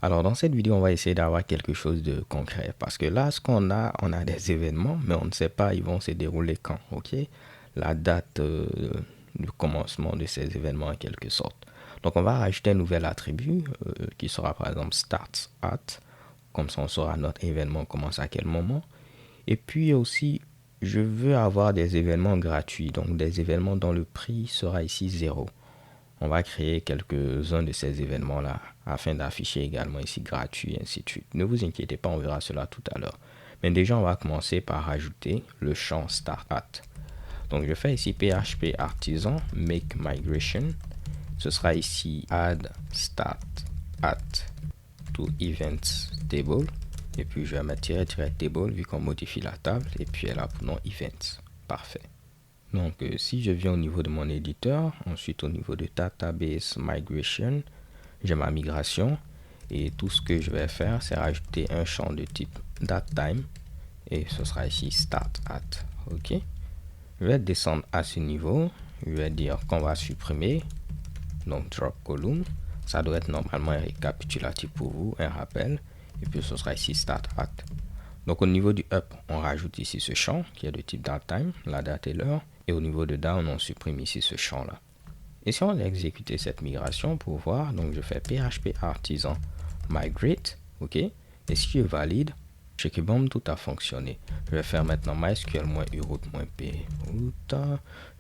Alors dans cette vidéo, on va essayer d'avoir quelque chose de concret parce que là, ce qu'on a, on a des événements, mais on ne sait pas ils vont se dérouler quand, ok? La date du commencement de ces événements en quelque sorte. Donc on va rajouter un nouvel attribut qui sera par exemple starts at, comme ça on saura notre événement commence à quel moment. Et puis aussi, je veux avoir des événements gratuits, donc des événements dont le prix sera ici 0. On va créer quelques-uns de ces événements-là afin d'afficher également ici gratuit et ainsi de suite. Ne vous inquiétez pas, on verra cela tout à l'heure. Mais déjà, on va commencer par ajouter le champ start at. Donc, je fais ici PHP artisan make migration. Ce sera ici add start at to events table. Et puis, je vais mettre -table vu qu'on modifie la table. Et puis, elle a pour nom events. Parfait. Donc, si je viens au niveau de mon éditeur, ensuite au niveau de Database Migration, j'ai ma migration et tout ce que je vais faire, c'est rajouter un champ de type datetime et ce sera ici start at. Ok. Je vais descendre à ce niveau. Je vais dire qu'on va supprimer. Donc, drop column. Ça doit être normalement un récapitulatif pour vous, un rappel. Et puis, ce sera ici start at. Donc, au niveau du up, on rajoute ici ce champ qui est de type datetime, la date et l'heure. Et au niveau de down, on supprime ici ce champ-là. Et si on a exécuté cette migration pour voir, donc je fais PHP artisan migrate, ok. Et si je valide, check bomb, tout a fonctionné. Je vais faire maintenant mysql-uroot-p root.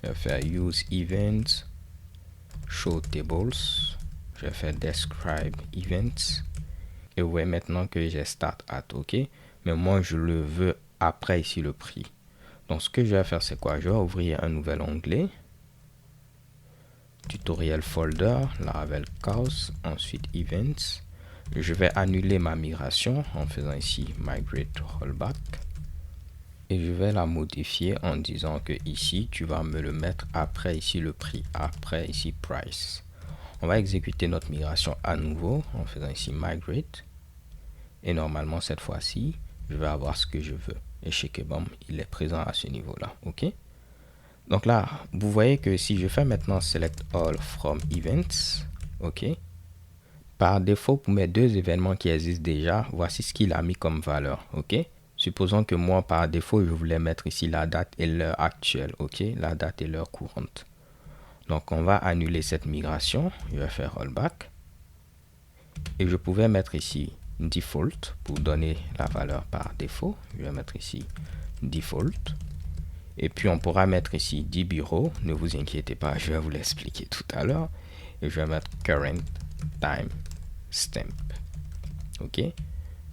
Je vais faire use events, show tables. Je vais faire describe events. Et vous voyez maintenant que j'ai start at, ok. Mais moi, je le veux après ici le prix. Donc, ce que je vais faire, c'est quoi? Je vais ouvrir un nouvel onglet. Tutoriel folder, Laravel Chaos, ensuite Events. Je vais annuler ma migration en faisant ici Migrate Rollback. Et je vais la modifier en disant que ici, tu vas me le mettre après ici le prix, après ici Price. On va exécuter notre migration à nouveau en faisant ici Migrate. Et normalement, cette fois-ci, je vais avoir ce que je veux. Et chez Kebom, il est présent à ce niveau-là. OK? Donc là, vous voyez que si je fais maintenant Select All from Events, OK? Par défaut, pour mes deux événements qui existent déjà, voici ce qu'il a mis comme valeur. OK? Supposons que moi, par défaut, je voulais mettre ici la date et l'heure actuelle. OK? La date et l'heure courante. Donc, on va annuler cette migration. Je vais faire Rollback. Et je pouvais mettre ici Default pour donner la valeur par défaut. Je vais mettre ici Default. Et puis on pourra mettre ici dbrow. Ne vous inquiétez pas, je vais vous l'expliquer tout à l'heure. Et je vais mettre current time stamp. Ok.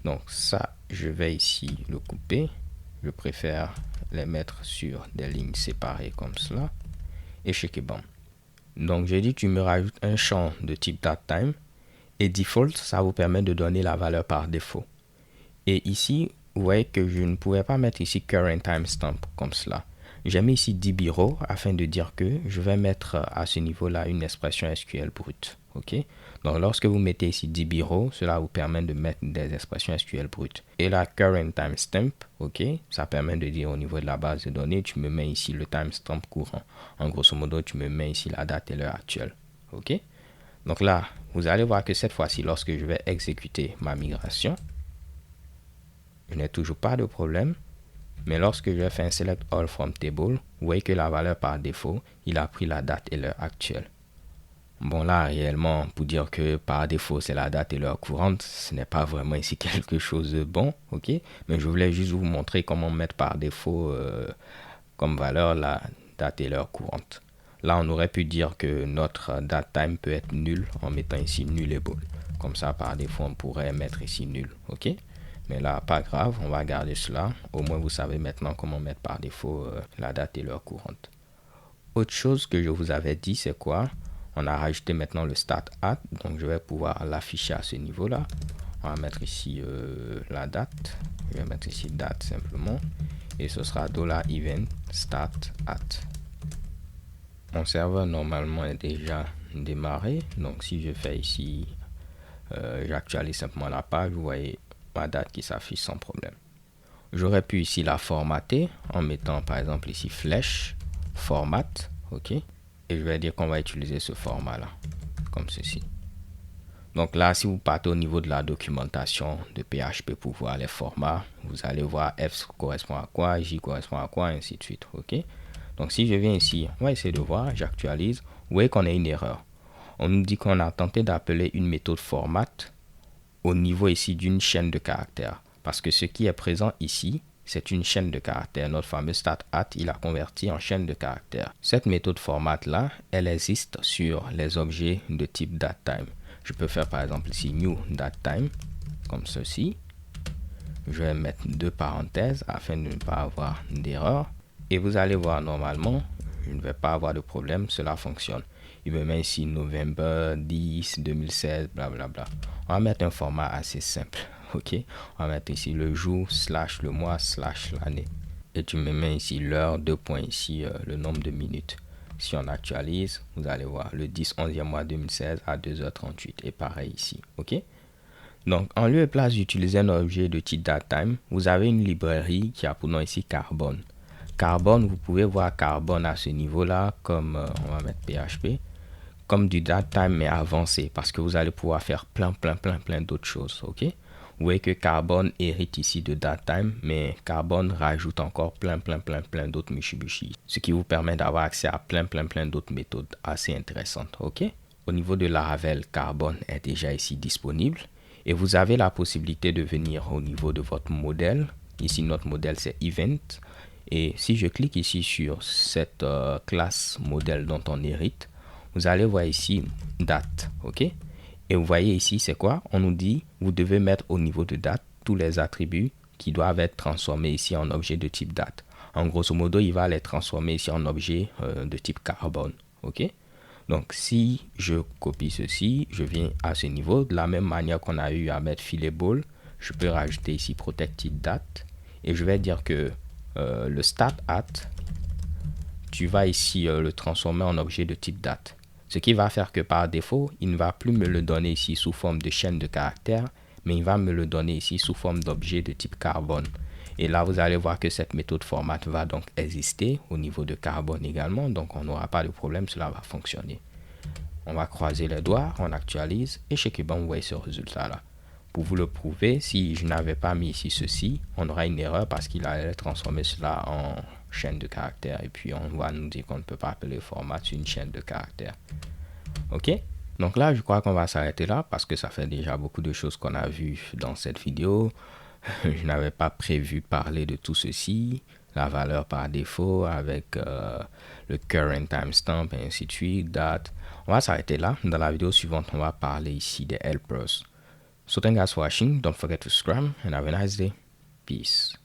Donc ça, je vais ici le couper. Je préfère les mettre sur des lignes séparées comme cela. Et checker bon. Donc j'ai dit tu me rajoutes un champ de type datetime. Et default, ça vous permet de donner la valeur par défaut. Et ici, vous voyez que je ne pouvais pas mettre ici current timestamp comme cela. J'ai mis ici dbrow afin de dire que je vais mettre à ce niveau-là une expression SQL brute. Ok. Donc lorsque vous mettez ici dbrow, cela vous permet de mettre des expressions SQL brutes. Et la current timestamp, ok, ça permet de dire au niveau de la base de données, tu me mets ici le timestamp courant. En grosso modo, tu me mets ici la date et l'heure actuelle. Ok. Donc là, vous allez voir que cette fois-ci, lorsque je vais exécuter ma migration, je n'ai toujours pas de problème. Mais lorsque je vais faire un Select All from Table, vous voyez que la valeur par défaut, il a pris la date et l'heure actuelle. Bon là, réellement, pour dire que par défaut, c'est la date et l'heure courante, ce n'est pas vraiment ici quelque chose de bon, ok? Mais je voulais juste vous montrer comment mettre par défaut comme valeur la date et l'heure courante. Là, on aurait pu dire que notre datetime peut être nul en mettant ici nullable. Comme ça, par défaut, on pourrait mettre ici nul. OK? Mais là, pas grave, on va garder cela. Au moins, vous savez maintenant comment mettre par défaut la date et l'heure courante. Autre chose que je vous avais dit, c'est quoi? On a rajouté maintenant le start at. Donc, je vais pouvoir l'afficher à ce niveau-là. On va mettre ici la date. Je vais mettre ici date simplement. Et ce sera $event start at. Mon serveur normalement est déjà démarré. Donc si je fais ici, j'actualise simplement la page, vous voyez ma date qui s'affiche sans problème. J'aurais pu ici la formater en mettant par exemple ici flèche, format, ok. Et je vais dire qu'on va utiliser ce format là, comme ceci. Donc là, si vous partez au niveau de la documentation de PHP pour voir les formats, vous allez voir F correspond à quoi, J correspond à quoi, ainsi de suite. Ok. Donc si je viens ici, on va essayer de voir, j'actualise. Vous voyez qu'on a une erreur. On nous dit qu'on a tenté d'appeler une méthode format au niveau ici d'une chaîne de caractères. Parce que ce qui est présent ici, c'est une chaîne de caractères. Notre fameux stat@, il a converti en chaîne de caractères. Cette méthode format là, elle existe sur les objets de type datetime. Je peux faire par exemple ici new datetime, comme ceci. Je vais mettre deux parenthèses afin de ne pas avoir d'erreur. Et vous allez voir normalement, je ne vais pas avoir de problème, cela fonctionne. Il me met ici November 10 2016, blablabla. On va mettre un format assez simple. Ok, on va mettre ici le jour, / le mois, / l'année. Et tu me mets ici l'heure, 2 points ici, le nombre de minutes. Si on actualise, vous allez voir le 10/11e mois 2016 à 2h38. Et pareil ici. Ok. Donc, en lieu et place d'utiliser un objet de type datetime, vous avez une librairie qui a pour nom ici Carbon. Carbon, vous pouvez voir Carbon à ce niveau-là, comme on va mettre PHP, comme du datetime mais avancé, parce que vous allez pouvoir faire plein d'autres choses. Ok. Vous voyez que Carbon hérite ici de datetime, mais Carbon rajoute encore plein d'autres Mitsubishi, ce qui vous permet d'avoir accès à plein d'autres méthodes assez intéressantes. Ok. Au niveau de Laravel, Carbon est déjà ici disponible. Et vous avez la possibilité de venir au niveau de votre modèle. Ici, notre modèle, c'est Event. Et si je clique ici sur cette classe modèle dont on hérite, vous allez voir ici date. Ok. Et vous voyez ici, c'est quoi? On nous dit, vous devez mettre au niveau de date tous les attributs qui doivent être transformés ici en objet de type date. En grosso modo, il va les transformer ici en objet de type carbone. Ok. Donc, si je copie ceci, je viens à ce niveau. De la même manière qu'on a eu à mettre fillable, je peux rajouter ici protected date. Et je vais dire que le stat@, tu vas ici le transformer en objet de type date. Ce qui va faire que par défaut, il ne va plus me le donner ici sous forme de chaîne de caractères, mais il va me le donner ici sous forme d'objet de type carbone. Et là, vous allez voir que cette méthode format va donc exister au niveau de carbone également. Donc, on n'aura pas de problème, cela va fonctionner. On va croiser les doigts, on actualise et chez Keban, vous voyez ce résultat-là. Pour vous le prouver, si je n'avais pas mis ici ceci, on aura une erreur parce qu'il allait transformer cela en chaîne de caractères. Et puis, on va nous dire qu'on ne peut pas appeler format une chaîne de caractères. Ok? Donc là, je crois qu'on va s'arrêter là parce que ça fait déjà beaucoup de choses qu'on a vues dans cette vidéo. Je n'avais pas prévu parler de tout ceci, la valeur par défaut avec le current timestamp et ainsi de suite, date. On va s'arrêter là. Dans la vidéo suivante, on va parler ici des helpers. So thank you guys for watching. Don't forget to subscribe and have a nice day. Peace.